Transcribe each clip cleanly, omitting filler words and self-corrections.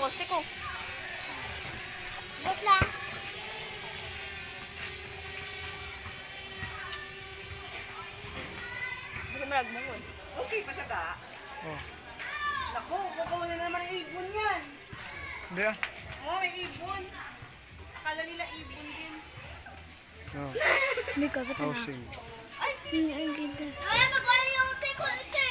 poste ko. Wait lang. Kasi marag mo ko. Okay pa siya ka? Oh. Naku, kukuha na naman ang ibon yan. Hindi ah. Oh, may ibon. Akala nila ibon din. Oh. Hindi ka, ba't na? Housing. Ay, Hindi, ang ganda. Ay, magwala yung uti ko, uti.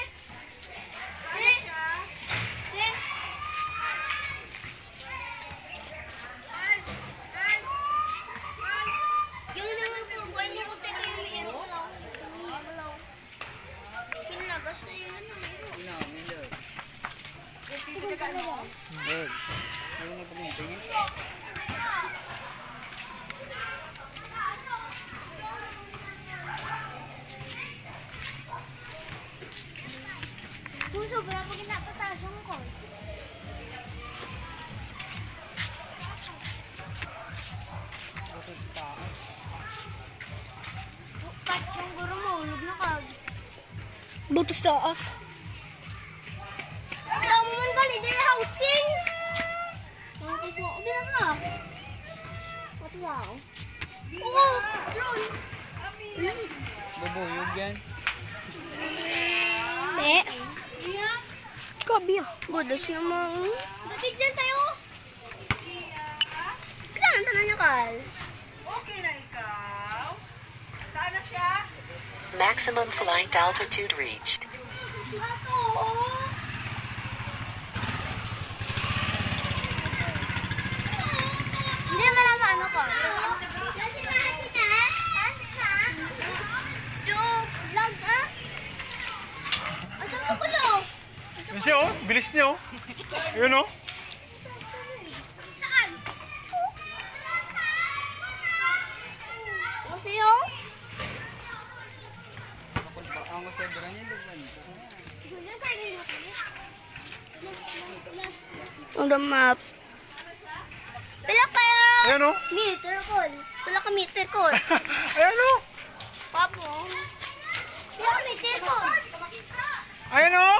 Yung naman po, buwan yung uti ko yung may ilaw. Kinabas na yun. Good. Kung sobra pag napatasan ko. Pat yung guro mo, ulog na kag. Butos taas. Alam mo man gali, dyan yung housing. Ako po, hindi na ka. What wow? Oo, drone. Bubuyog yan. Eh, Kabi ah. budos naman. Dati dyan tayo. Saan ang tanan niyo, Kal? okay na ikaw. Saan na siya? Maximum flight altitude reached. Bato. Hindi naman naman ano ko. Vlog ah? Asan ko kulo? Yan siya oh. Bilis niya oh. Yun oh. Saan? Kasi yung? On the map. Pila kayo? Ayan oh. Meter ko. Pila ka meter ko. Ayan oh. Papo. Pila ka meter ko. Ayan oh.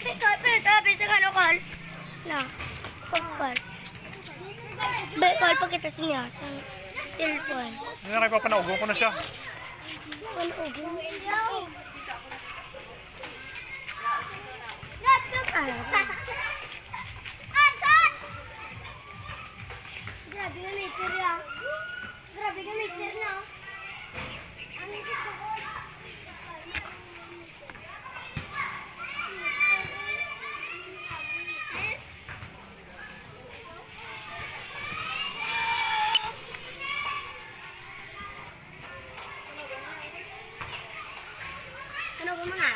Pero sa kano kal? Na. Kal. Kal pa kita siya sa cellphone. Ayan na nagpapanaugo ko na siya. Panood. Grabe nga meter ya. Grabe nga meter na. Ano gusto ko? Ano ko mga?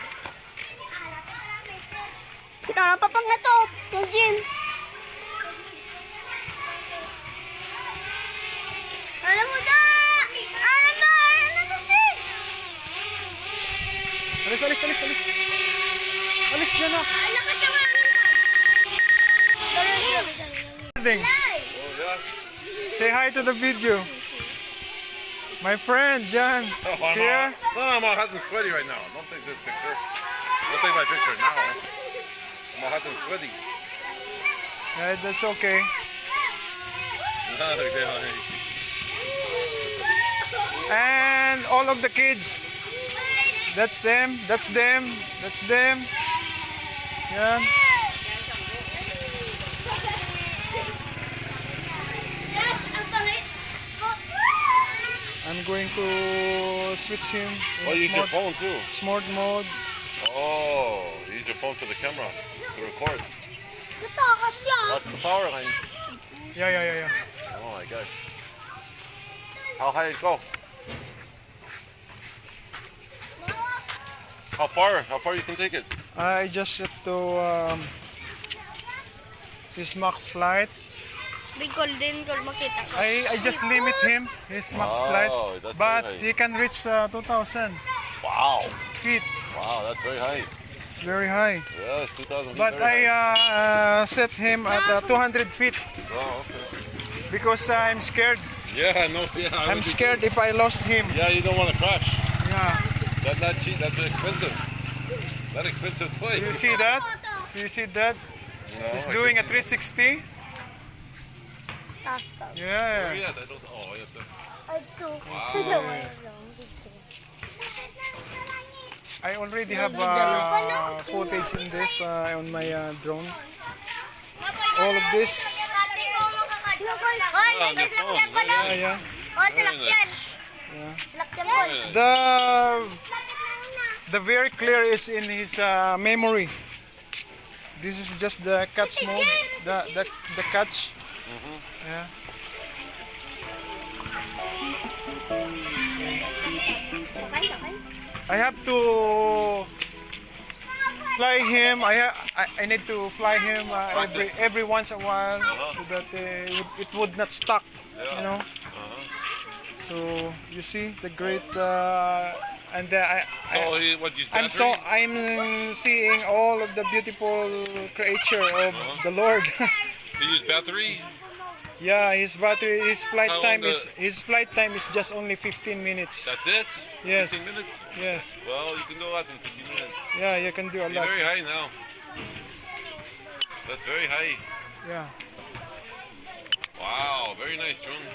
Kita na pa pang ito. Yung gym. Alam mo na! Alam na! Alam na sis! Alis, alis, alis, alis. Alis dyan na. Alam ka sa mga Ding. Say hi to the video. My friend, John. Here. No, my husband's sweaty right now. Don't take this picture. Don't take my picture now. My husband's sweaty. Yeah, that's okay. And all of the kids. That's them. That's them. That's them. Yeah. I'm going to switch him Oh, in use your smart, phone too. smart mode. Oh, use your phone to the camera to record. Katakas yan! Watch the power line. Yeah. Oh my gosh. How high it go? How far you can take it? I just have to his max flight. Big golden gold makita ko. I just limit him his max flight, that's but very high. he can reach 2,000 Wow. feet. Wow, that's very high. It's very high. Yes, 2,000 feet. But very high. I set him at 200 feet Oh, okay. because I'm scared. Yeah, no, yeah. I'm scared if I lost him. Yeah, you don't want to crash. Yeah. That's not cheap. That's expensive. That expensive toy. You see that? You see that? You know, He's I doing a can see 360. that. taas ka. Where Yeah. are you at? I don't. Oh, I have to. Ito. Wow. I already have footage in this on my drone. All of this. Oh, on your phone. Very Yeah, nice. yeah. Oh, salakyan. Yeah. Salakyan po. Very nice. The very clear is in his memory. This is just the catch mode. The catch. Yeah. Sakay, sakay. I have to fly him. I need to fly him every once in a while so that it would not stuck. You know. So you see the great and So he's battery? I'm seeing all of the beautiful creature of the Lord. He used battery? Yeah, his flight How time long his flight time is just only 15 minutes. That's it? Yes. 15 minutes? Yes. Well, you can do a lot in 15 minutes. Yeah, you can do a You're lot. very high now. That's very high. Yeah. Wow, very nice drone.